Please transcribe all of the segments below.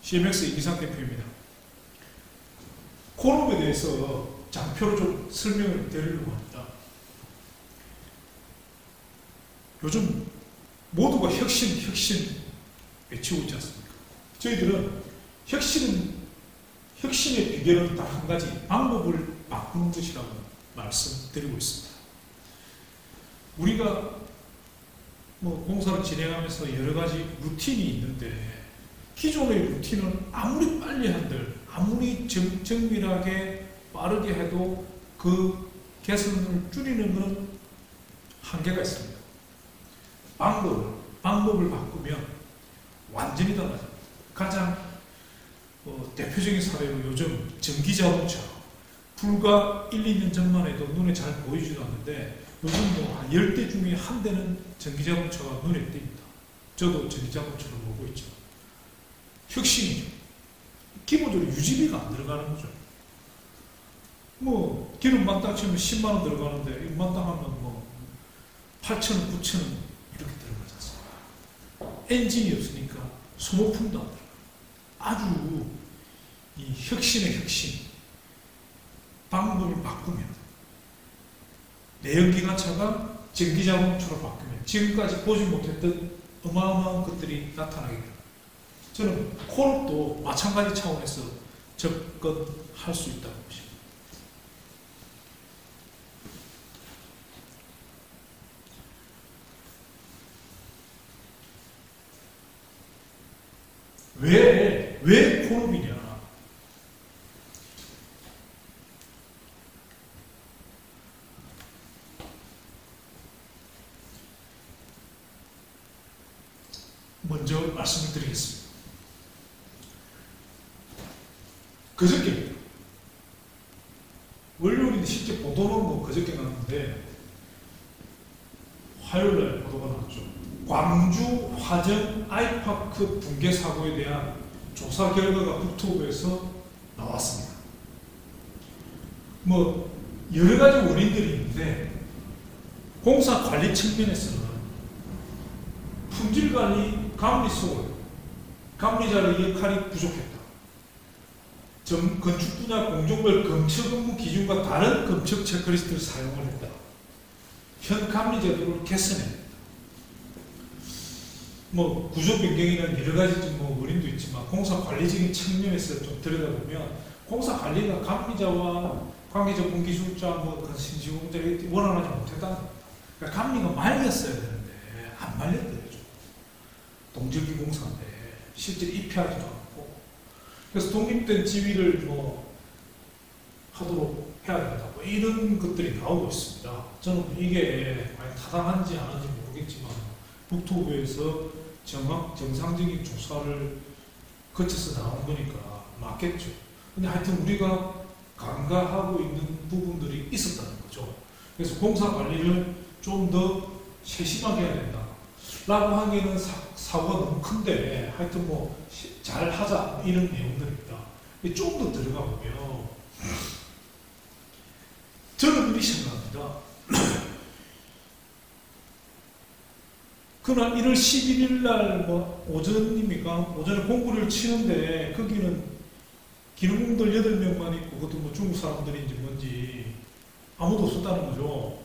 CMX 이기상 대표입니다. 콜옵에 대해서 장표로 좀 설명을 드리려고 합니다. 요즘 모두가 혁신 외치고 있지 않습니까? 저희들은 혁신의 비결은 딱 한 가지, 방법을 바꾸는 것이라고 말씀드리고 있습니다. 우리가 공사를 진행하면서 여러 가지 루틴이 있는데, 기존의 루틴은 아무리 빨리 한들, 아무리 정밀하게 빠르게 해도 그 개선을 줄이는 것은 한계가 있습니다. 방법을 바꾸면 완전히 달라집니다. 가장 대표적인 사례로 요즘 전기자동차, 불과 1, 2년 전만 해도 눈에 잘 보이지도 않는데 요즘 한 10대 중에 한 대는 전기자동차가 눈에 띕니다. 저도 전기자동차를 보고 있죠. 혁신이죠. 기본적으로 유지비가 안 들어가는 거죠. 기름 만땅 치면 10만원 들어가는데, 만땅 하면 8,000원, 9,000원 이렇게 들어가지 않습니까? 엔진이 없으니까 소모품도 안 들어가요. 아주 이 혁신의 혁신, 방법을 바꾸면, 내연기관차가 전기자동차로 바꾸면 지금까지 보지 못했던 어마어마한 것들이 나타나게 됩니다. 저는 콜옵도 마찬가지 차원에서 접근할 수 있다고 보십니다. 왜 콜옵이냐? 먼저 말씀을 드리겠습니다. 그저께 월요일인데 실제 보도는 그저께 났는데 화요일날 보도가 나왔죠. 광주 화정 아이파크 붕괴 사고에 대한 조사 결과가 국토부에서 나왔습니다. 여러 가지 원인들이 있는데, 공사 관리 측면에서는 품질 관리 감리 소홀, 감리자의 역할이 부족했다. 건축 분야 공종별 검측 업무 기준과 다른 검측 체크리스트를 사용을 했다. 현 감리 제도를 개선했다. 구조 변경이나 여러 가지 원인도 있지만, 공사 관리적인 측면에서 좀 들여다보면, 공사 관리가 감리자와 관계자 분기술자, 신시공자를 원활하지 못했다는 겁니다. 그러니까 감리가 말렸어야 되는데, 안 말렸더래요. 동절기 공사인데, 실제로 입회하지도 않고. 그래서 독립된 지휘를 하도록 해야 된다. 이런 것들이 나오고 있습니다. 저는 이게 타당한지 안 한지 모르겠지만, 국토부에서 정상적인 조사를 거쳐서 나온 거니까 맞겠죠. 근데 하여튼 우리가 간과하고 있는 부분들이 있었다는 거죠. 그래서 공사 관리를 좀 더 세심하게 해야 된다. 라고 하기에는 사고가 너무 큰데, 하여튼 잘 하자. 이런 내용들입니다. 좀 더 들어가 보면, 저는 이렇게 생각합니다. 그날 1월 11일 날 오전입니까? 오전에 공구를 치는데 거기는 기능공들 8명만 있고, 그것도 중국 사람들인지 뭔지 아무도 없었다는 거죠.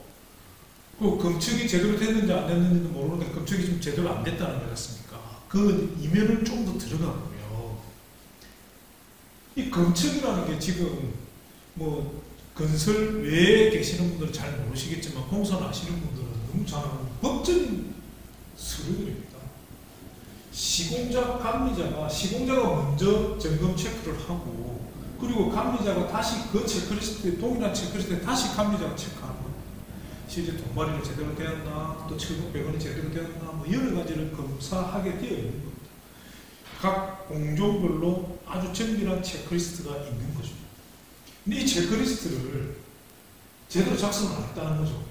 그 검측이 제대로 됐는지 안 됐는지도 모르는데 검측이 좀 제대로 안 됐다는 거 같습니까? 그 이면을 좀 더 들어가 보면, 이 검측이라는 게 지금 건설 외에 계시는 분들은 잘 모르시겠지만, 공사를 아시는 분들은 너무 잘 아는 법적인 서류들입니다. 시공자가 먼저 점검 체크를 하고, 그리고 감리자가 다시 그 체크리스트에, 동일한 체크리스트에 다시 감리자가 체크하는 겁니다. 실제 돈벌이가 제대로 되었나, 또 700원이 제대로 되었나, 여러 가지를 검사하게 되어 있는 겁니다. 각 공종별로 아주 정밀한 체크리스트가 있는 거죠. 근데 이 체크리스트를 제대로 작성을 안 했다는 거죠.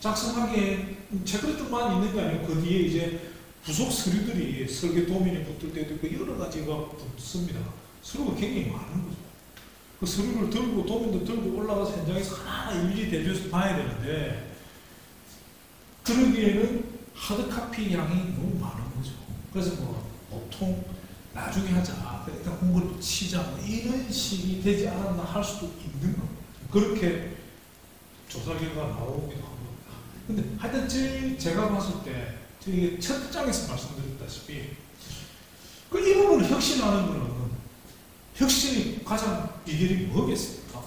작성하기에 체크리스트만 있는 게 아니고, 그 뒤에 이제 부속 서류들이 설계 도면에 붙을 때도 있고 여러 가지가 붙습니다. 서류가 굉장히 많은 거죠. 그 서류를 들고, 도면도 들고 올라가서 현장에서 하나하나 일일이 대조해서 봐야 되는데, 그러기에는 하드카피 양이 너무 많은 거죠. 그래서 보통 나중에 하자. 일단 공고를 치자. 뭐 이런 식이 되지 않았나 할 수도 있는 겁니다. 그렇게 조사 결과가 나오기도 합니다. 근데 하여튼 제가 봤을 때 저희 첫 장에서 말씀드렸다시피 이 부분을 혁신하는 거는 혁신이 가장 비결이 뭐겠습니까?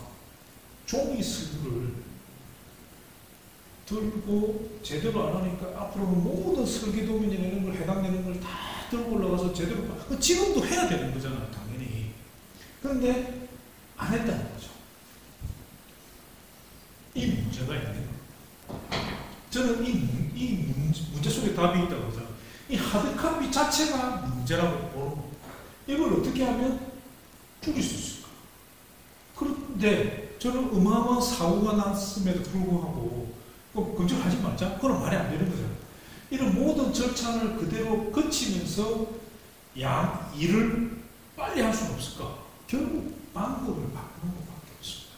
종이 서류를 들고 제대로 안 하니까 앞으로는 모든 설계도면이나 이런 걸 해당되는 걸 다 들고 올라가서 제대로 지금도 해야 되는 거잖아요, 당연히. 그런데 안 했다는 거죠. 이 문제가 있는 거예요. 저는 이 문제 속에 답이 있다고 하잖아요. 이 하드카피 자체가 문제라고 보는 겁니다. 이걸 어떻게 하면 줄일 수 있을까? 그런데 저는 어마어마한 사고가 났음에도 불구하고 검증하지 말자? 그건 말이 안 되는 거잖아요. 이런 모든 절차를 그대로 거치면서 일을 빨리 할 수는 없을까? 결국 방법을 바꾸는 것밖에 없습니다.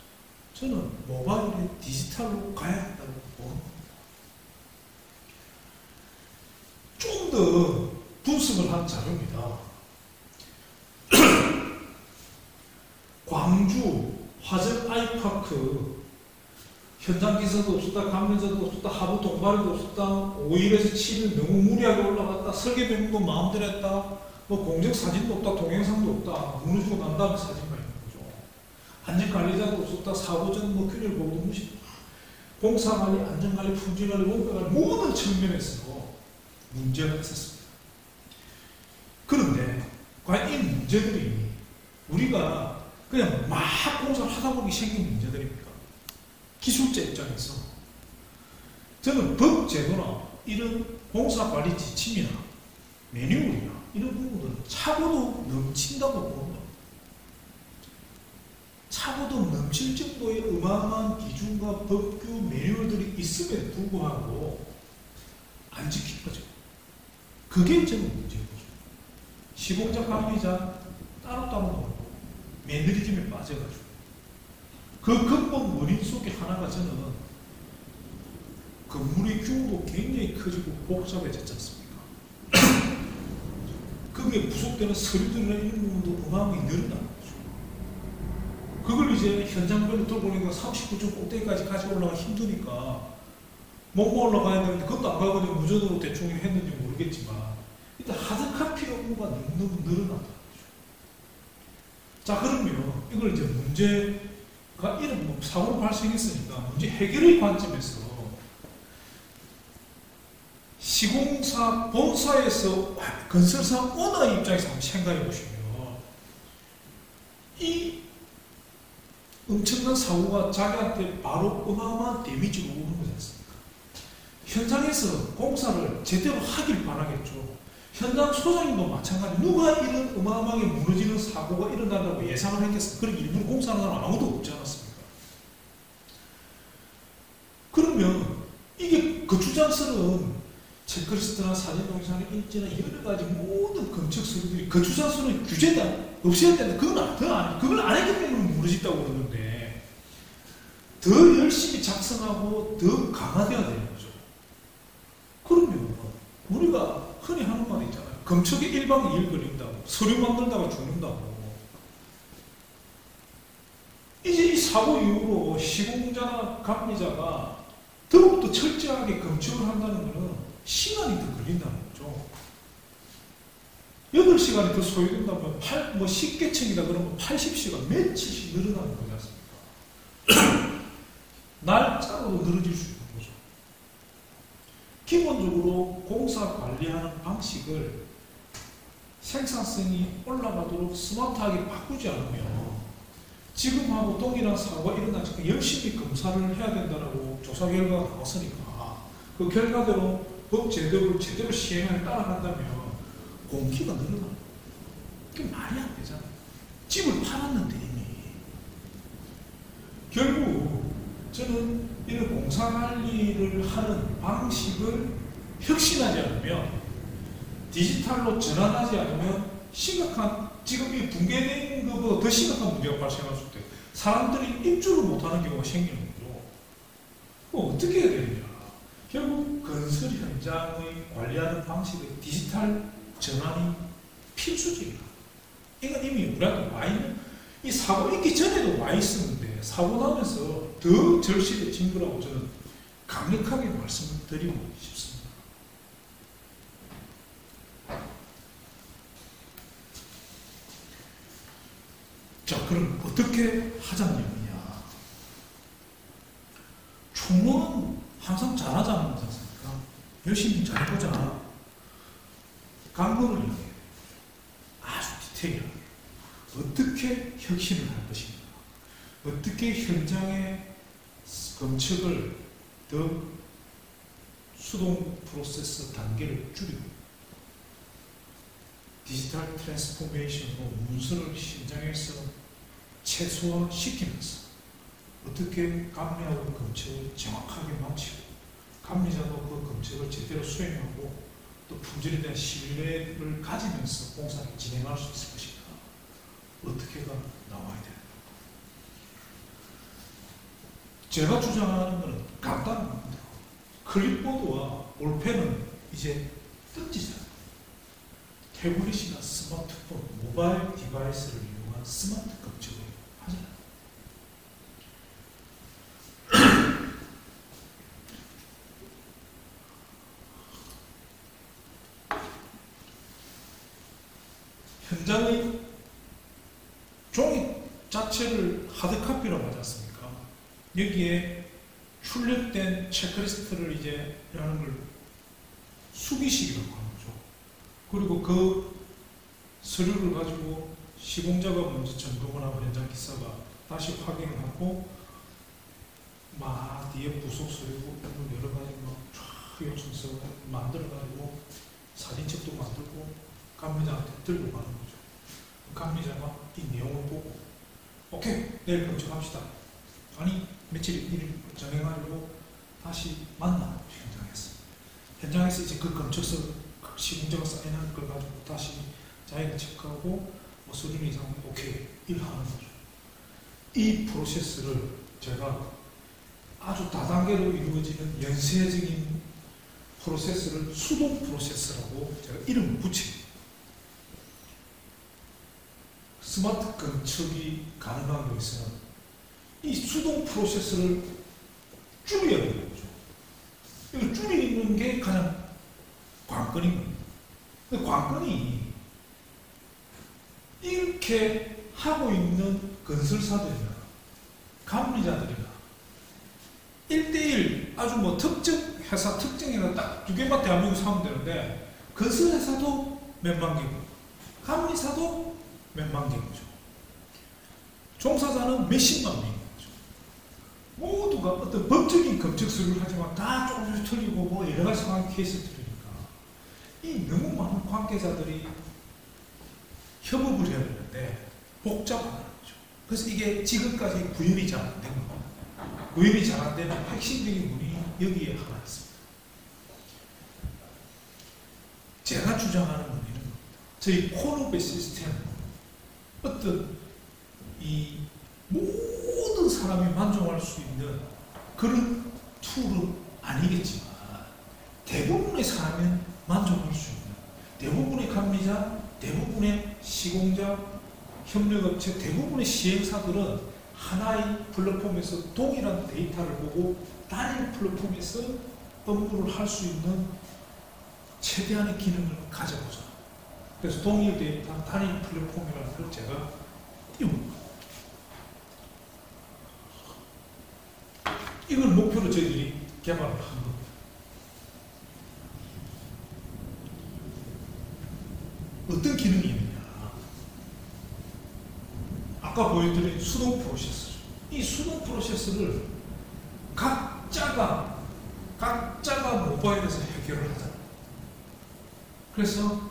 저는 모바일에 디지털로 가야 한다고 보는 겁니다. 좀 더 분석을 한 자료입니다. 광주 화정 아이파크 현장 기사도 없었다, 감면자도 없었다, 하부 동발도 없었다, 5일에서 7일 너무 무리하게 올라갔다, 설계 명도 마음대로 했다, 뭐 공적 사진도 없다, 동영상도 없다, 무너지고 난 다음에 사진만 있는 거죠. 안전관리자도 없었다, 사고 전 균열 보고도 무시, 공사관리, 안전관리, 품질관리, 원가관리 모든 측면에서 문제가 있었습니다. 그런데 과연 이 문제들이 우리가 그냥 막 공사를 하다 보니 생긴 문제들입니까? 기술자 입장에서 저는 법 제도나 이런 공사관리 지침이나 매뉴얼이나 이런 부분들은 차고도 넘친다고 봅니다. 차고도 넘칠 정도의 어마어마한 기준과 법규 매뉴얼들이 있음에도 불구하고 안 지킨 거죠. 그게 저는 문제인 거죠. 시공자 관리자 따로따로 놀고 매너리즘에 빠져가지고 그 근본 원인 속에 하나가 저는 건물의 규모도 굉장히 커지고 복잡해졌지 않습니까? 거기에 부속되는 서류들이나 이런 부분도 어마어마하게 늘어나는 거죠. 그걸 이제 현장별로 들어보니까 39층 꼭대기까지 같이 올라가기 힘드니까 몸만 올라가야 되는데 그것도 안 가고 그냥 무전으로 대충 했는지 모르겠지만 일단 하드카피 업무가 너무 늘어난다는 거죠. 자, 그러면 이걸 이제 문제가 이런 사고가 발생했으니까 문제 해결의 관점에서 시공사 본사에서 건설사 오너의 입장에서 한번 생각해 보시면 이 엄청난 사고가 자기한테 바로 어마어마한 데미지가 오는 거지 않습니까? 현장에서 공사를 제대로 하길 바라겠죠. 현장 소장님도 마찬가지. 누가 이런 어마어마하게 무너지는 사고가 일어난다고 예상을 했겠습니까? 그렇게 일부러 공사하는 사람 아무도 없지 않았습니까? 그러면 이게 거추장스러운 체크리스트나 사진 동영상의 인지나 여러 가지 모든 건축 서류들이 거추장스러운 규제다 없애야 된다. 그걸 안 했기 때문에 무너졌다고 그러는데 더 열심히 작성하고 더 강화되어야 되는 거죠. 그러면 우리가 흔히 하는 말이 있잖아요. 검척에 1박 2일 걸린다고, 서류 만들다가 죽는다고. 이제 이 사고 이후로 시공자나 감리자가 더욱더 철저하게 검척을 한다는 것은 시간이 더 걸린다는 거죠. 8시간이 더 소요된다면 10개층이다 그러면 80시간, 며칠씩 늘어나는 거지 않습니까? 날짜로도 늘어질 수 있는 거죠. 기본적으로 공사 관리하는 방식을 생산성이 올라가도록 스마트하게 바꾸지 않으면 지금하고 동일한 사고가 일어나니까 열심히 검사를 해야 된다고 조사 결과가 나왔으니까 그 결과대로 법 제도를 제대로 시행하에 따라간다면 공기가 늘어나는 거예요. 그게 말이 안 되잖아요. 집을 팔았는데 이미. 결국 저는 이런 공사관리를 하는 방식을 혁신하지 않으면 디지털로 전환하지 않으면 심각한 지금 이 붕괴된 것보다 더 심각한 문제가 발생할 수 있대요. 사람들이 입주를 못하는 경우가 생기는 거죠. 그럼 어떻게 해야 되느냐. 결국 건설 현장의 관리하는 방식의 디지털 전환이 필수적이다. 이건 이미 우리한테 와 있는, 이 사고 있기 전에도 와 있었는데 사고 나면서 더 절실해진 거라고 저는 강력하게 말씀드리고 싶습니다. 자, 그럼 어떻게 하자는 얘기냐? 총론은 항상 잘하자는 거지 않습니까? 열심히 잘해보자. 강론을 얘기해요. 아주 디테일하게. 어떻게 혁신을 할 것인가? 어떻게 현장의 검측을 더 수동 프로세스 단계를 줄이고 디지털 트랜스포메이션으로 문서를 현장에서 최소화시키면서 어떻게 감리하고 검측을 정확하게 마치고 감리자도 그 검측을 제대로 수행하고 또 품질에 대한 신뢰를 가지면서 공사를 진행할 수 있을 것인가? 어떻게가 나와야 되는가? 제가 주장하는 것은 간단합니다. 클립보드와 볼펜은 이제 던지잖아요. 태블릿이나 스마트폰, 모바일 디바이스를 이용한 스마트 검측을 하잖아요. 현장의 종이 자체를 하드카피라고 하지 않습니까? 여기에 출력된 체크리스트를 이제 라는 걸 수기식이라고 하는 거죠. 그리고 그 서류를 가지고 시공자가 먼저 점검을 하고 현장 기사가 다시 확인을 하고 막 뒤에 부속 서류고 여러 가지 막 요청서 만들어가지고 사진첩도 만들고 감리자한테 들고 가는 거죠. 감리자가 이 내용을 보고 오케이 내일 검증합시다. 아니 며칠 일 정해가지고 다시 만나고 현장에서 이제 그 검측서 시공자가 사인한 걸 가지고 다시 자기가 체크하고 뭐 서류 이상 오케이 일하는 거죠. 이 프로세스를 제가 아주 다단계로 이루어지는 연쇄적인 프로세스를 수동 프로세스라고 제가 이름을 붙입니다. 스마트 검측이 가능한 것은 이 수동 프로세스를 줄여야 되는 거죠. 이걸 줄이는 게 가장 관건인 겁니다. 근데 관건이 이렇게 하고 있는 건설사들이나 감리자들이나 1대1 아주 뭐 특정 회사 특정이나 딱 두 개만 대한민국에서 하면 되는데 건설회사도 몇만 개고 감리사도 몇만 개죠. 종사자는 몇십만 명인 거죠. 모두가 어떤 법적인 검측 서류를 하지만 다 조금씩 틀리고 뭐 여러 가지 상황 케이스를 틀리니까 이 너무 많은 관계자들이 협업을 해야 되는데 복잡하다는 거죠. 그래서 이게 지금까지 구현이 잘 안 된 겁니다. 구현이 잘 안 되는 핵심적인 부분이 여기에 하나 있습니다. 제가 주장하는 건 이런 겁니다. 저희 코너베이스 시스템은 어떤 이 모든 사람이 만족할 수 있는 그런 툴은 아니겠지만 대부분의 사람이 만족할 수 있는 대부분의 감리자, 대부분의 시공자, 협력업체, 대부분의 시행사들은 하나의 플랫폼에서 동일한 데이터를 보고 단일 플랫폼에서 업무를 할 수 있는 최대한의 기능을 가져보자. 그래서 동일 데이터, 단일 플랫폼이라는 걸 제가 띄웁니다. 이걸 목표로 저희들이 개발을 한 겁니다. 어떤 기능이 있느냐. 아까 보여드린 수동 프로세스. 이 수동 프로세스를 각자가 모바일에서 해결을 하잖아요. 그래서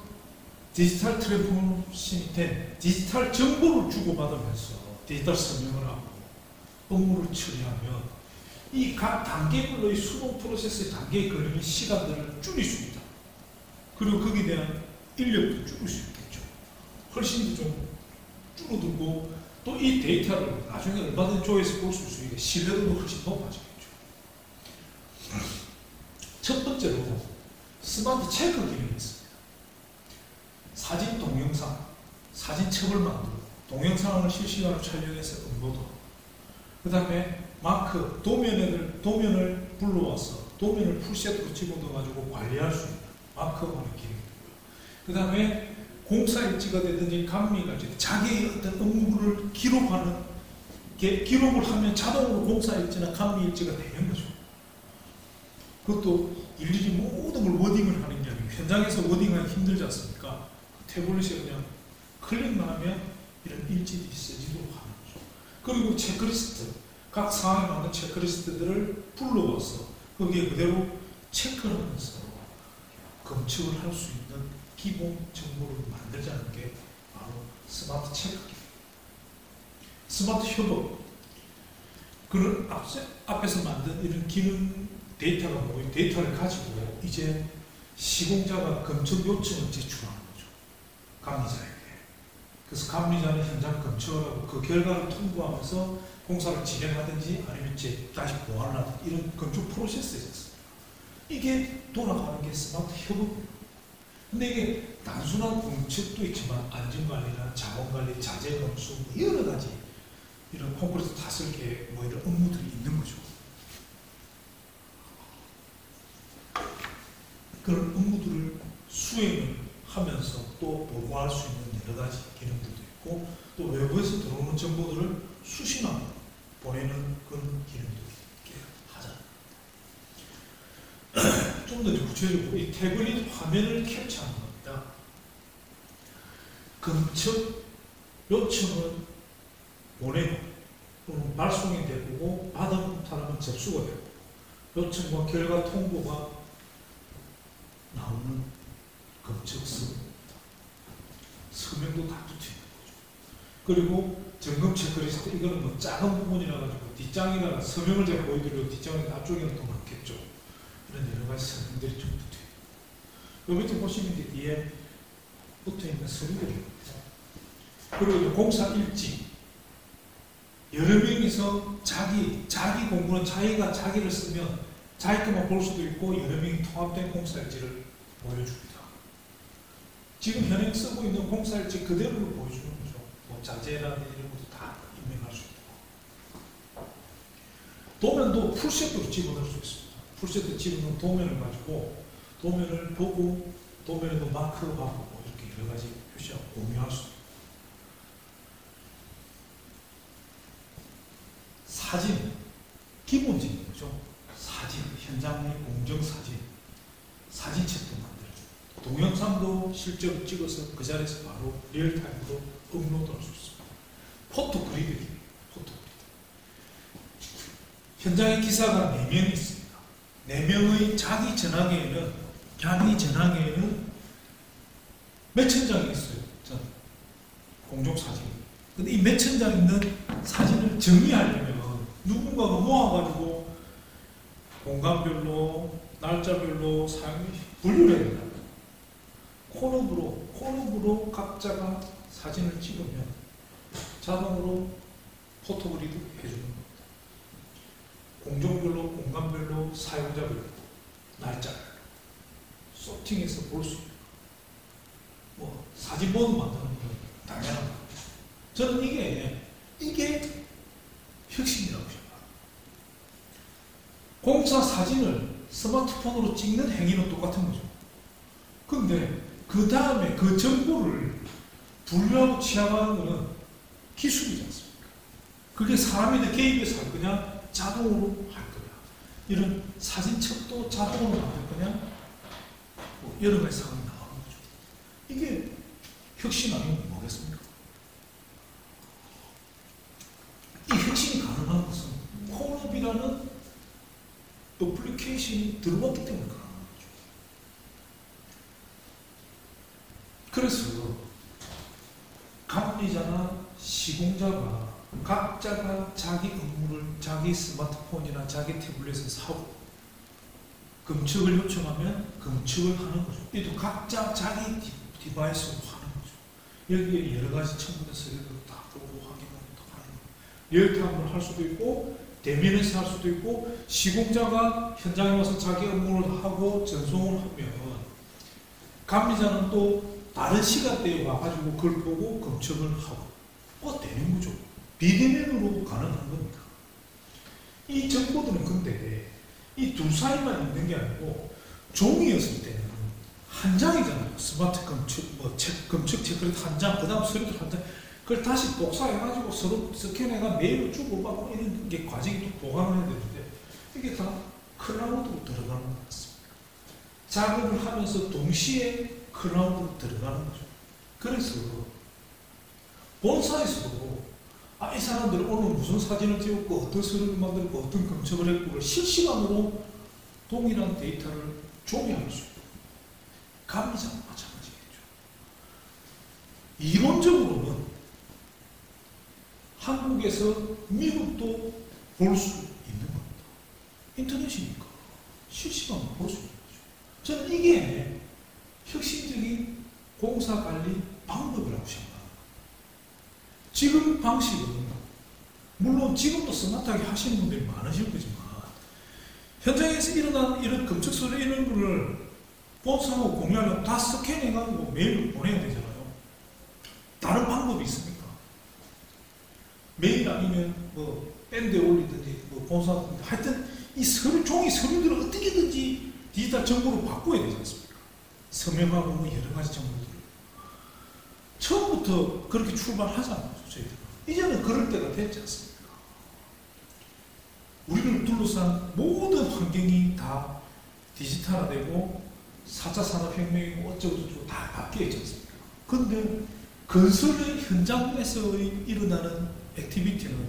디지털 트랜스포메이션이 된 디지털 정보를 주고받으면서 디지털 설명을 하고 업무를 처리하면 이 각 단계별로의 수동 프로세스의 단계에 걸리는 시간들을 줄일 수 있다. 그리고 거기에 대한 인력도 줄일 수 있겠죠. 훨씬 더 좀 줄어들고 또 이 데이터를 나중에 얼마든지 조회해서 볼 수 있으니까 신뢰도도 훨씬 높아지겠죠. 첫 번째로 스마트 체크 기능이 있습니다. 사진, 동영상, 사진첩을 만들고 동영상을 실시간으로 촬영해서 업로드하고 그 다음에 마크, 도면을 불러와서 도면을 풀셋으로 집어넣어가지고 관리할 수 있는 마크하는 기능이고요. 그 다음에 공사일지가 되든지 감리가 되든지 자기의 어떤 업무를 기록을 하면 자동으로 공사일지나 감리일지가 되는 거죠. 그것도 일일이 모든 걸 워딩을 하는 게 아니고 현장에서 워딩하기 힘들지 않습니까? 태블릿에 그냥 클릭만 하면 이런 일지들이 써지도록 하는 거죠. 그리고 체크리스트, 각 상황에 맞는 체크리스트들을 불러와서 거기에 그대로 체크를 하면서 검측을 할 수 있는 기본 정보를 만들자는 게 바로 스마트 체크입니다. 스마트 협업. 그런 앞에서 만든 이런 기능 데이터가 뭐예요? 데이터를 가지고 이제 시공자가 검측 요청을 제출하는 거죠. 감리자에게. 그래서 감리자는 현장 검측을 하고 그 결과를 통보하면서 공사를 진행하든지 아니면 다시 보완을 하든지 이런 건축 프로세스에 있습니다. 이게 돌아가는 게 스마트 협업입니다. 근데 이게 단순한 건축도 있지만 안전관리나 자원관리, 자재검수 여러 가지 이런 콘크리트 다슬기 뭐 이런 업무들이 있는 거죠. 그런 업무들을 수행을 하면서 또 보고할 수 있는 여러 가지 기능들도 있고 또 외부에서 들어오는 정보들을 수신하고 보내는 그런 기능도 있게 하자. 좀 더 구체적으로 이 태블릿 화면을 캡처하는 겁니다. 검측 요청을 보내고 또는 발송이 되고 받은 사람은 접수가 되고 요청과 결과 통보가 나오는 검측서 서명도 다 붙어 있는 거죠. 그리고 점검 체크리스트 이거는 뭐 작은 부분이라 가지고 뒷장에다가 서명을 제가 보여드리고 뒷장에 앞쪽에는 더 많겠죠. 이런 여러 가지 서명들이 좀 붙어 있고 요 밑에 보시면 이제 뒤에 붙어 있는 서류들입니다. 그리고 공사 일지 여러 명이서 자기 공부는 자기를 쓰면 자기 것만 볼 수도 있고 여러 명이 통합된 공사일지를 보여줍니다. 지금 현행 쓰고 있는 공사일지 그대로 보여주는 거죠. 뭐 자재라는 이런 것도 다 입력할 수 있고 도면도 풀셋으로 집어넣을 수 있습니다. 풀셋에 집어넣은 도면을 가지고 도면을 보고 도면에도 마크하고 이렇게 여러 가지 표시하고 공유할 수 있습니다. 사진 기본적인 거죠. 사진, 현장의 공정사진, 사진첩도 만들어줍니다. 동영상도 실제로 찍어서 그 자리에서 바로 리얼타임으로 업로드할 수 있습니다. 포토그리드. 현장에 기사가 4명이 있습니다. 4명의 자기 전화기에는 몇천 장이 있어요. 공정사진. 근데 이 몇천 장 있는 사진을 정리하려면 누군가가 모아가지고 공간별로, 날짜별로 분류를 해야 된다. 콜업으로 각자가 사진을 찍으면 자동으로 포토그리드 해주는 겁니다. 공종별로, 공간별로, 사용자별로, 날짜별로 소팅해서 볼 수 있는 뭐 사진본을 만드는 건 당연한 겁니다. 저는 이게 혁신이라고 생각합니다. 공사 사진을 스마트폰으로 찍는 행위는 똑같은 거죠. 근데 그 다음에 그 정보를 분류하고 취합하는 것은 기술이지 않습니까? 그게 사람이 개입해서 할 거냐, 자동으로 할 거냐. 이런 사진첩도 자동으로 만들 거냐, 뭐 여러 가지 상황이 나오는 거죠. 이게 혁신 아니면 뭐겠습니까? 이 혁신이 가능한 것은 콜업이라는 어플리케이션이 들어왔기 때문에 가능한 거죠. 그래서 감리자나 시공자가 각자가 자기 업무를 자기 스마트폰이나 자기 태블릿에서 하고 검측을 요청하면 검측을 하는 거죠. 이도 각자 자기 디바이스로 하는 거죠. 여기에 여러 가지 첨부된 서류를 다 보고 확인하고 하는 거예요. 리얼타임으로 할 수도 있고 대면에서 할 수도 있고 시공자가 현장에 와서 자기 업무를 하고 전송을 하면 감리자는 또 다른 시간대에 와가지고 그걸 보고 검증을 하고 되는 거죠. 비대면으로 가능한 겁니다. 이 정보들은 근데 이 두 사이만 있는 게 아니고 종이였을 때는 한 장이잖아요. 스마트 검측, 검측 체크리스트 한 장, 그 다음 서류도 한 장, 그걸 다시 복사해가지고 서로 스캔해가 메일로 주고받고 이런 게 과정이 또 보관을 해야 되는데 이게 다 클라우드로 들어가는 것 같습니다. 작업을 하면서 동시에 클라우드로 들어가는 거죠. 그래서 본사에서도 이 사람들이 오늘 무슨 사진을 찍었고 어떤 서류를 만들고 어떤 검색을 했고 실시간으로 동일한 데이터를 조회할 수 있고 감리자도 마찬가지겠죠. 이론적으로는 한국에서 미국도 볼 수 있는 겁니다. 인터넷이니까 실시간으로 볼 수 있는 거죠. 저는 이게 혁신적인 공사관리 방법이라고 생각합니다. 지금 방식은 물론 지금도 스마트하게 하시는 분들이 많으실 거지만 현장에서 일어난 이런 검측 서류 이런 거를 본사하고 공유하려면 다 스캔해가지고 메일로 보내야 되잖아요. 다른 방법이 있습니까? 메일 아니면 뭐 밴드에 올리든지 뭐 본사 하여튼 이 서류 종이 서류들을 어떻게든지 디지털 정보로 바꿔야 되지 않습니까? 서명하고 뭐 여러 가지 정보들을 처음부터 그렇게 출발하잖아요. 저희들은 이제는 그럴 때가 됐지 않습니까? 우리를 둘러싼 모든 환경이 다 디지털화되고 4차 산업혁명이고 어쩌고저쩌고 다 바뀌어 있지 않습니까? 그런데 건설의 현장에서 일어나는 액티비티는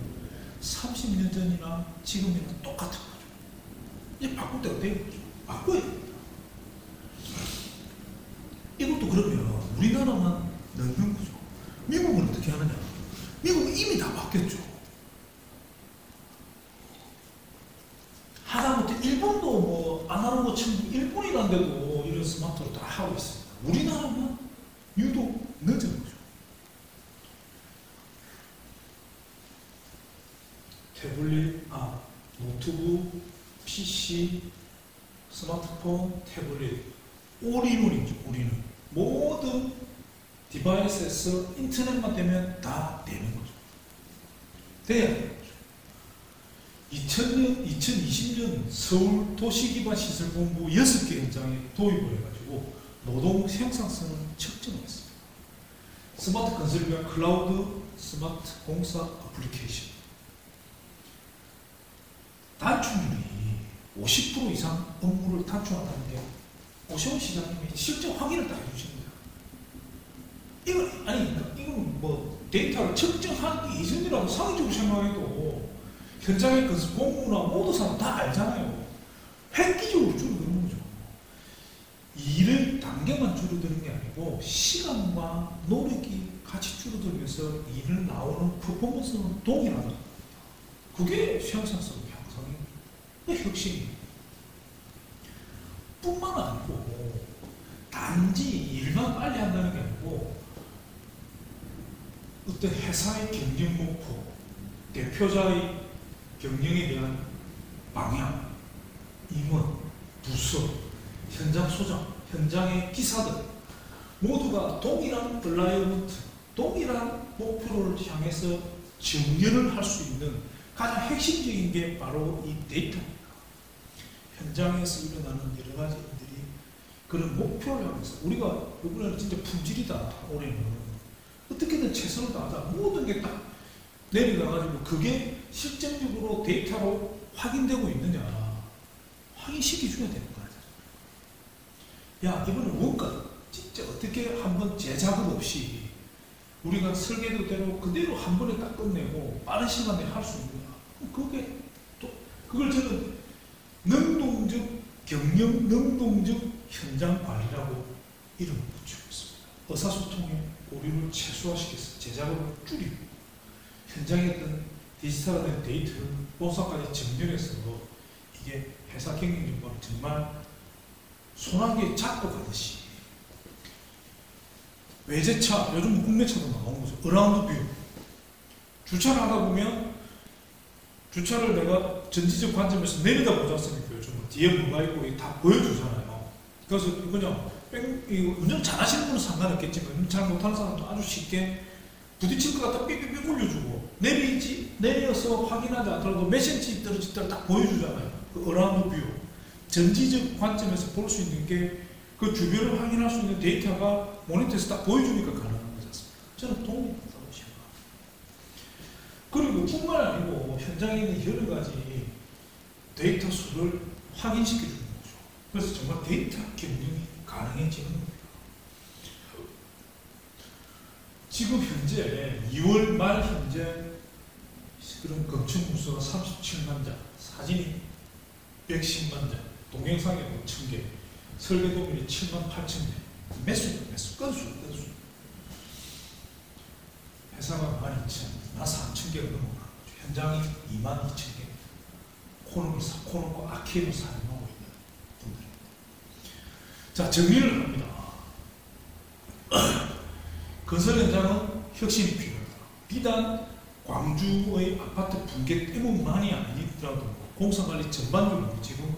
30년 전이나 지금이나 똑같은 거죠. 이제 바꿀 때가 된 거죠. 바꿔야 됩니다. 이것도 그러면 우리나라만 넣는 거죠. 미국은 어떻게 하느냐? 미국은 이미 다 바뀌었죠. 하다못해 일본도 뭐 아날로그 천국 일본이란 데도 이런 스마트로 다 하고 있습니다. 우리나라만 유독 늦은 거죠. 태블릿, 노트북, PC, 스마트폰, 태블릿, 올인원이죠. 올인원. 모든 디바이스에서 인터넷만 되면 다 되는 거죠. 돼야 되는 거죠. 2020년 서울 도시기반시설본부 6개 현장에 도입을 해가지고 노동 생산성을 측정했습니다. 스마트 건설과 클라우드 스마트 공사 애플리케이션. 단축률이 50% 이상 업무를 단축한다는 게 오시원 시장님이 실제 확인을 다 해주십니다. 이건 뭐 데이터를 측정하기 이전이라도 상위적으로 생각해도 현장의 그 공무나 모든 사람 다 알잖아요. 획기적으로 줄어드는 거죠. 일의 단계만 줄어드는 게 아니고 시간과 노력이 같이 줄어들면서 일을 나오는 퍼포먼스는 동일하다. 그게 생산성 향상의 혁신입니다. 뿐만 아니고 단지 일만 빨리 한다는 게 아니고 어떤 회사의 경영 목표, 대표자의 경영에 대한 방향, 임원, 부서, 현장 소장, 현장의 기사들 모두가 동일한 얼라이먼트, 동일한 목표를 향해서 정렬을 할 수 있는 가장 핵심적인 게 바로 이 데이터입니다. 현장에서 일어나는 여러 가지 일들이 그런 목표를 향해서 우리가 이번에는 진짜 품질이다. 올해는 어떻게든 최선을 다하자. 모든 게 딱 내려가가지고 그게 실질적으로 데이터로 확인되고 있느냐 확인시켜줘야 되는 거야. 야, 이번에 원가 진짜 어떻게 한번 제작업 없이 우리가 설계도대로 그대로 한 번에 딱 끝내고 빠른 시간에 할 수 있는 거야. 그게 또 그걸 저는 능동적 경영, 능동적 현장 관리라고 이름을 붙이고 있습니다. 의사소통의 오류를 최소화시켜서 제작업을 줄이고 현장에 있던 디지털화된 데이터를 본사까지 정렬해서 이게 회사 경영 정보를 정말 손안개 잡고 가듯이 외제차, 요즘 국내차도 나오는 거죠. 어라운드 뷰. 주차를 하다 보면 주차를 내가 전지적 관점에서 내려다 보지 않습니까? 요즘 뒤에 뭐가 있고 다 보여주잖아요. 그래서 그냥 운전 잘하시는 분은 상관없겠지만 운전 잘 못하는 사람도 아주 쉽게 부딪힐 것 같다 삑삑삑 올려주고 내려서 확인하지 않더라도 몇 센치 떨어졌다를 딱 보여주잖아요. 그 어라운드 뷰 전지적 관점에서 볼 수 있는 게 그 주변을 확인할 수 있는 데이터가 모니터에서 딱 보여주니까 가능한 거지 않습니까? 저는 동의한다고 생각합니다. 그리고 뿐만 아니고 현장에 있는 여러 가지 데이터 수를 확인시켜 주는 거죠. 그래서 정말 데이터 경영이 가능해지는 겁니다. 지금 현재 2월 말 현재 그런 검증 문서가 37만 장, 사진이 110만 장, 동영상이 5,000개, 설계 도면이 7만 8천 개. 매수, 건수. 회사가 12,000, 나 3,000개가 넘어가는 거죠. 현장이 2만 2천 개. 코너고 아케이드를 사용하고 있는 분들입니다. 자, 정리를 합니다. 건설 현장은 혁신이 필요하다. 비단 광주의 아파트 붕괴 때문만이 아니더라도 공사관리 전반적으로 지금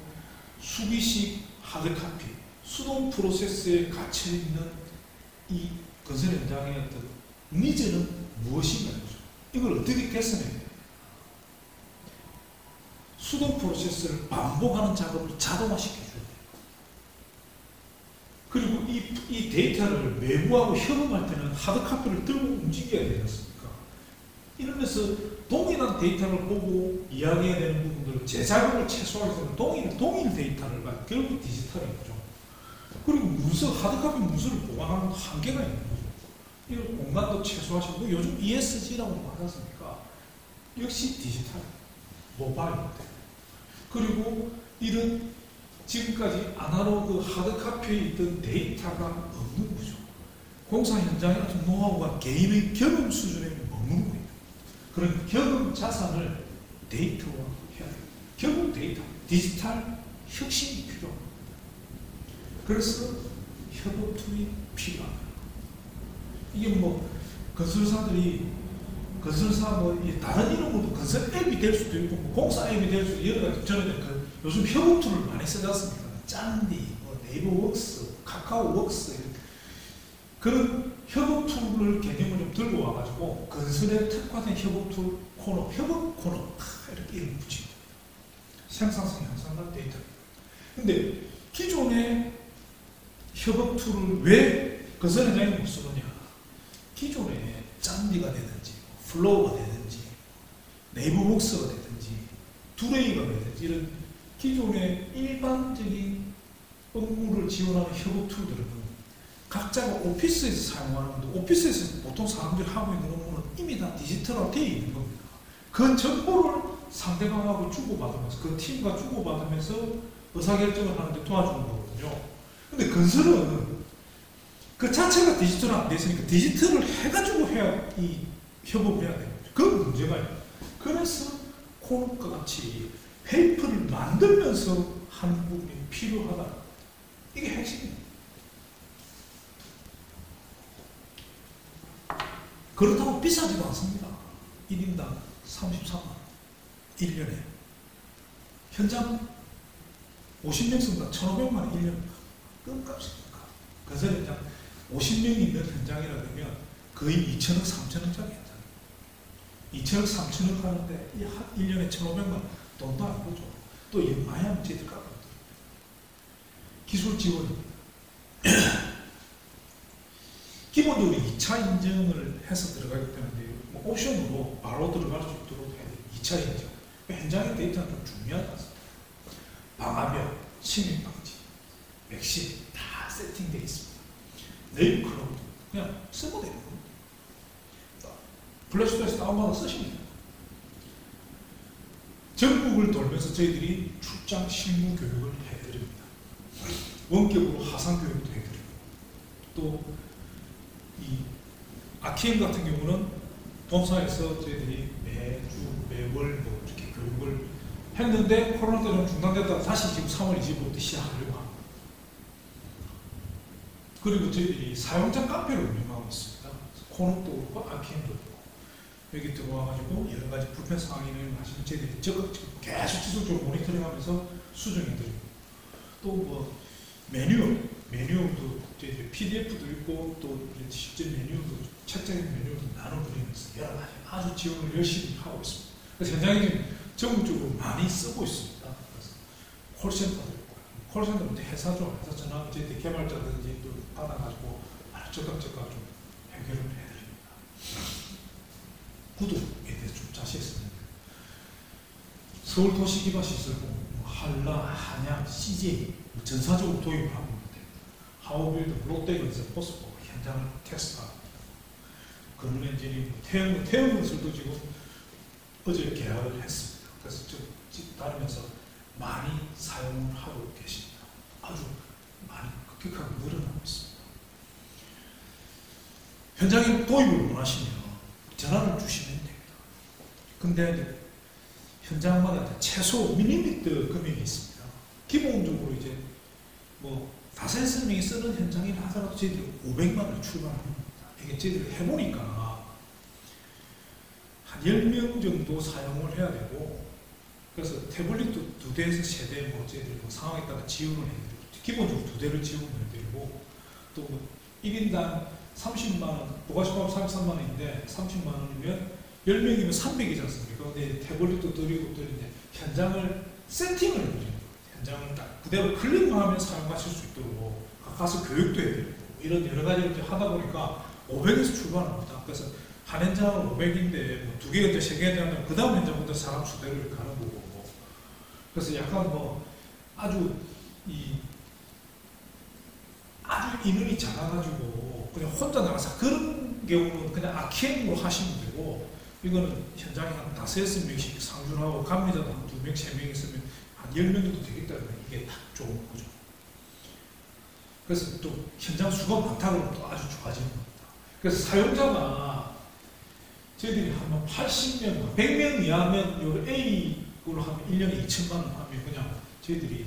수기식 하드카피, 수동 프로세스에 갇혀있는 이 건설 현장의 어떤 니즈는 무엇인가? 이걸 어떻게 개선해야 돼요? 수동 프로세스를 반복하는 작업을 자동화시켜줘야 돼요. 그리고 이 데이터를 외부하고 협업할 때는 하드카피를 들고 움직여야 되지 않습니까? 이러면서 동일한 데이터를 보고 이야기해야 되는 부분들을 제작업을 최소화해서 동일 데이터를 결국 디지털인 거죠. 그리고 문서, 하드카피 문서를 보관하는 한계가 있는 거죠. 이런 공간도 최소화시키고 요즘 ESG라고 하지 않습니까? 역시 디지털, 모바일. 그리고 이런 지금까지 아날로그 하드카피에 있던 데이터가 없는 거죠. 공사 현장의 어떤 노하우가 개인의 경험 수준에 머무는 거예요. 그런 경험 자산을 데이터화해야 돼요. 경험 데이터, 디지털 혁신이 필요합니다. 그래서 협업 툴이 필요합니다. 이게 뭐 건설사들이 다른 이름으로도 건설 앱이 될 수도 있고 공사 앱이 될 수도 있고 여러 가지 저는 요즘 협업 툴을 많이 쓰지 않습니까? 짠디, 네이버웍스, 카카오웍스 그런 협업 툴을 개념을 좀 들고 와가지고 건설에 특화된 협업 툴 코너, 협업 코너 이렇게 이름 붙이고 생산성 향상과 데이터. 근데 기존의 협업 툴을 왜 건설 현장에 못 쓰느냐? 기존에 짠디가 되든지 플로우가 되든지 네이버웍스가 되든지 두레이가 되든지 이런 기존의 일반적인 업무를 지원하는 협업 툴들은 각자가 오피스에서 사용하는 건데 오피스에서 보통 사람들이 하고 있는 업무는 이미 다 디지털화 되어 있는 겁니다. 그 정보를 상대방하고 주고받으면서 그 팀과 주고받으면서 의사결정을 하는데 도와주는 거거든요. 근데 건설은 그 자체가 디지털화 안 돼 있으니까 디지털을 해가지고 해야 이 협업을 해야 돼요. 그 문제가 있어요. 그래서 코너과 같이 페이퍼를 만들면서 하는 부분이 필요하다. 이게 핵심입니다. 그렇다고 비싸지도 않습니다. 1인당 33만 원. 1년에. 현장 50명 쓴다. 1,500만 원 1년. 끔값입니까? 건설 현장 50명이 있는 현장이라 그러면 거의 2천억, 3천억짜리 현장. 2천억, 3천억 하는데 1년에 1,500만 원 돈도 안 보죠. 또 연마야 문제들 깎아요. 기술 지원. 기본적으로 2차 인증을 해서 들어가기 때문에 뭐 옵션으로 바로 들어갈 수 있도록 해야 돼요. 2차 인증. 현장의 데이터는 좀 중요하지 않습니까? 방화벽, 침입 방지, 백신 다 세팅되어 있습니다. 네이버 클라우드 그냥 쓰고 되는 겁니다. 플래시토에서 다운받아 쓰시면 돼요. 전국을 돌면서 저희들이 출장 실무 교육을 해드립니다. 원격으로 하상 교육도 해드리고 또 이 아키엠 같은 경우는 본사에서 저희들이 매주 매월 뭐 이렇게 교육을 했는데 코로나 때문에 중단됐다가 다시 지금 3월 25일부터 시작하려고 합니다. 그리고 저희들이 사용자 카페를 운영하고 있습니다. 코너도 그렇고 아키엠도 그렇고 여기 들어와가지고 여러 가지 불편 상황을 하시면 저희들이 계속 지속적으로 모니터링하면서 수정해드리고 또 뭐 매뉴얼도 이제 PDF도 있고 또 실제 매뉴얼도 책자인 매뉴얼도 나눠드리면서 여러 가지 아주 지원을 열심히 하고 있습니다. 그래서 현장에 전국적으로 많이 쓰고 있습니다. 그래서 콜센터도 있고, 콜센터는 이제 회사죠. 회사 전화 이제 개발자든지 또 받아가지고 적극 좀 해결을 해드립니다. 구독에 대해서 좀 자세히 했습니다. 서울도시기반시설부, 한라, 한양, CJ 전사적으로 도입을 하고 있는데 하우빌드, 롯데건설, 포스코 현장을 테스트하고 건물 엔지니어링, 태양건설도 지금 어제 계약을 했습니다. 그래서 쭉 다니면서 많이 사용을 하고 계십니다. 아주 많이 급격하게 늘어나고 있습니다. 현장에 도입을 원하시면 전화를 주시면 됩니다. 근데 이제 현장마다 최소 미니미터 금액이 있습니다. 기본적으로 이제 뭐 5-6명이 쓰는 현장이라 하더라도 저희들이 500만 원을 출발합니다. 이게 저희들이 해보니까 한 10명 정도 사용을 해야 되고, 그래서 태블릿도 2대에서 3대 뭐 저희들이 뭐 상황에 따라 지원을 해드리고, 기본적으로 2대를 지원을 해드리고, 또 뭐 1인당 30만원, 부가시가면 33만 원인데 30만 원이면 10명이면 300이지 않습니까? 근데 태블릿도 드리고 또 이제 현장을 세팅을 해드리는 거예요. 현장을 딱 그대로 클릭만 하면 사용하실 수 있도록 가서 교육도 해드리고 이런 여러 가지를 하다 보니까 500에서 출발합니다. 그래서 한 현장은 500인데 뭐 2개 현장, 3개 현장은 그 다음 현장부터 사람 수대로 가는 거고, 그래서 약간 뭐 아주 인원이 작아가지고 그냥 혼자 나가서 그런 경우는 그냥 아키엠으로 하시면 되고, 이거는 현장에 한 5-6명씩 상주하고 감리자도 한 2명, 3명 있으면 한 10명 정도 되기 때문에 이게 딱 좋은 거죠. 그래서 또 현장 수가 많다 그러면 또 아주 좋아지는 겁니다. 그래서 사용자가 저희들이 한 80명, 100명 이하면 요 A로 하면 1년에 2천만 원 하면 그냥 저희들이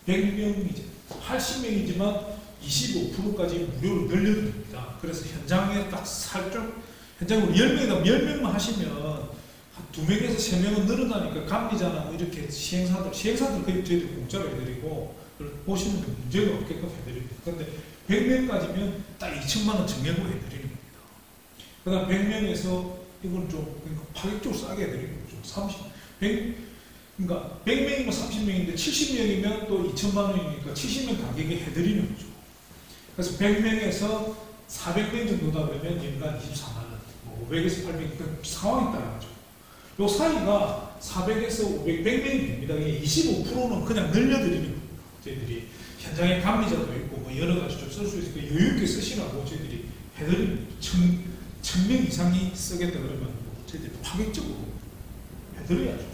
100명이지 80명이지만 25%까지 무료로 늘려드립니다. 그래서 현장에 딱 살짝, 현장으로 10명이다, 10명만 하시면 한 2명에서 3명은 늘어나니까 감리자나 이렇게 시행사들 거의 저희들 공짜로 해드리고, 보시는 데 문제가 없게끔 해드립니다. 그런데 100명까지면 딱 2천만 원 정액으로 해드리는 겁니다. 그 다음 100명에서 이건 좀 그러니까 파격적으로 싸게 해드리는 거죠. 그러니까 100명이면 30명인데 70명이면 또 2천만 원이니까 70명 가격에 해드리는 거죠. 그래서 100명에서 400명 정도다 그러면 연간 24만 원, 뭐 500에서 800, 그러니까 상황에 따라가죠. 요 사이가 400에서 500, 100명이 됩니다. 25%는 그냥 늘려드리는 겁니다. 저희들이 현장에 감리자도 있고 뭐 여러 가지 좀 쓸 수 있으니까 여유있게 쓰시라고 저희들이 해드리는 1000명 이상이 쓰겠다 그러면 뭐 저희들이 파격적으로 해드려야죠.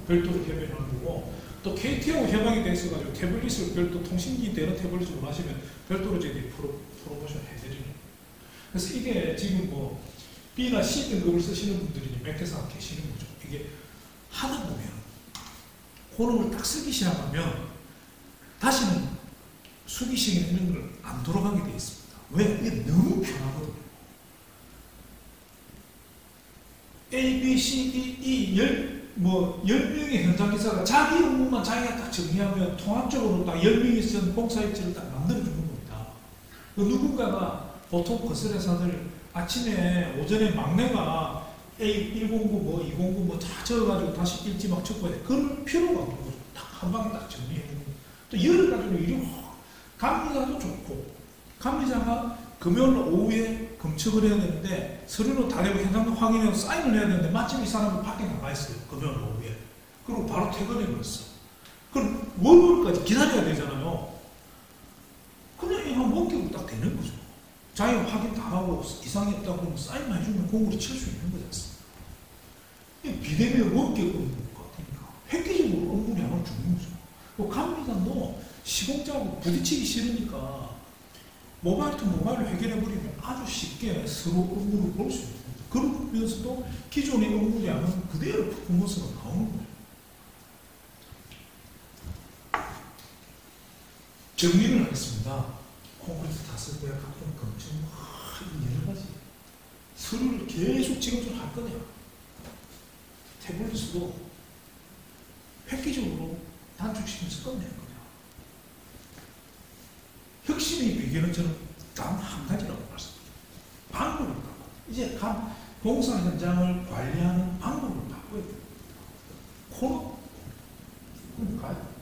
별도로 협의를 하는 거고, 또 KT하고 협약이 돼 있어가지고 태블릿을 별도 통신기 되는 태블릿을 원하시면 별도로 저희들이 프로모션 해드리는 거예요. 그래서 이게 지금 뭐 B나 C 등급을 쓰시는 분들이 몇 개서 계시는 거죠. 이게 하다 보면 호흡을 딱 쓰기 시작하면 다시는 수기식이나 이런 걸 안 돌아가게 되어 있습니다. 왜? 이게 너무 편하거든요. A, B, C, D, E 10명의 현장 기사가 자기 업무만 자기가 딱 정리하면 통합적으로 딱 10명이 쓴 봉사일지를 딱 만들어주는 겁니다. 그 누군가가 보통 건설회사들 아침에 오전에 막내가 A109 뭐 209 뭐 다 적어가지고 다시 일지 막 적어야 돼. 그럴 필요가 없는 거죠. 딱 한 방에 딱 정리해주는 거죠. 또 여러 가지로 일이 감리자도 좋고, 감리자가 금요일 오후에 검측을 해야 되는데 서류로 다 되고 현장도 확인해서 사인을 해야 되는데 마침 이 사람은 밖에 나가 있어요. 금요일 오후에. 그리고 바로 퇴근해 버렸어. 그럼 월요일까지 기다려야 되잖아요. 그냥 이거 원격으로 딱 되는 거죠. 자기가 확인 다 하고 이상이 없다고 그러면 사인만 해주면 공으로 칠 수 있는 거지 않습니까? 비대면 원격 업무 같으니까 획기적으로 업무량을 주는 거죠. 또 감리자도 시공자하고 부딪히기 싫으니까 모바일 투 모바일로 해결해버리면 아주 쉽게 서로 업무를 볼 수 있는 거죠. 그러면서도 기존의 업무량은 그대로 퍼포먼스가 나오는 거예요. 정리를 하겠습니다. 콘크리트 다 쓸 거야, 각종 검증, 여러 가지. 서류를 계속 지금처럼 할 거냐. 태블릿으로 획기적으로 단축시키면서 끝낼 거냐. 혁신의 비결은 저는 단 한 가지라고 말씀드립니다. 방법을 바꿔. 이제 공사 현장을 관리하는 방법을 바꿔야 됩니다. 코너? 그럼 가요.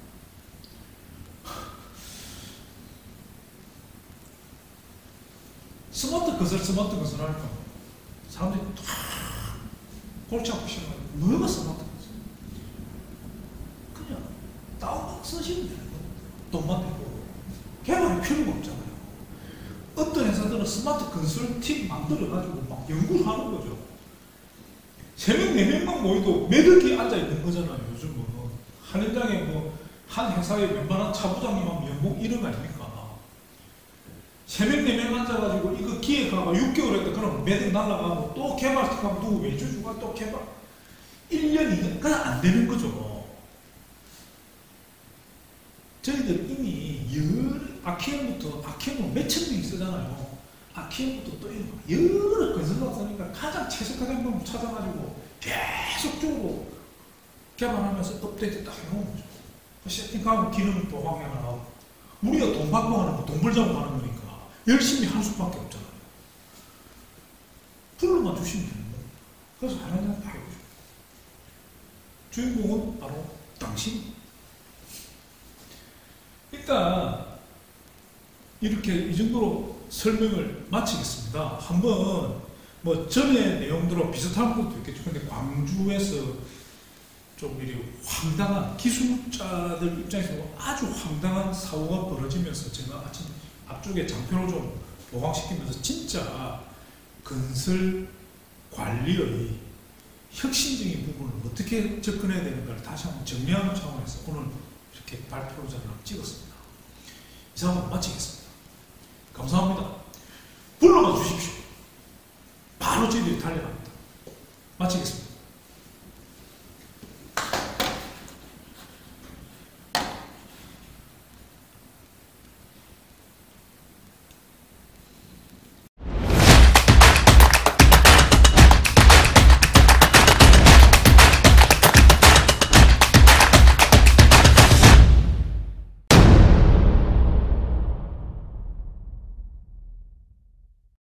스마트 것을 하니까 사람들이 다 골치 아프고 싫어하고 뭐가 스마트 것을? 그냥 다운받아 쓰시면 되는 거예요. 돈만 내고 개발할 필요가 없잖아요. 어떤 회사들은 스마트 컨설팅 만들어가지고 막 연구를 하는 거죠. 3명, 4명만 모여도 몇 억이 앉아있는 거잖아요. 요즘은 한 현장에 한 회사에 웬만한 차부장님 하면 연봉 1억 아닙니까? 3명, 4명 앉아가지고 이거 기획하고 6개월 했다. 그럼 매듭 날라가고 또 개발하고 누구 외주주가 또 개발 1년, 2년 그냥 안 되는 거죠. 저희들 이미 아키엠은 몇천 명이 쓰잖아요. 아키엠부터 또 여러 건설가 쓰니까 가장 최적화된 방법 찾아가지고 계속적으로 개발하면서 업데이트 딱 해놓은 거죠. 세팅하고 기능 보강해 나가고 우리가 돈 받고 하는 거, 돈 벌자고 하는 거니까 열심히 할 수밖에 없잖아요. 불러만 주시면 되는 거예요. 그래서 하나님 다 해보죠. 주인공은 바로 당신. 일단 이렇게 이 정도로 설명을 마치겠습니다. 한번 전에 내용들하고 비슷한 것도 있겠죠. 근데 광주에서 좀 이렇게 황당한 기술자들 입장에서 아주 황당한 사고가 벌어지면서 제가 아침 앞쪽에 장표를 좀 보강시키면서 진짜 건설 관리의 혁신적인 부분을 어떻게 접근해야 되는가를 다시 한번 정리하는 차원에서 오늘 이렇게 발표자를 찍었습니다. 이상으로 마치겠습니다. 감사합니다. 불러봐 주십시오. 바로 저희들이 달려갑니다. 마치겠습니다.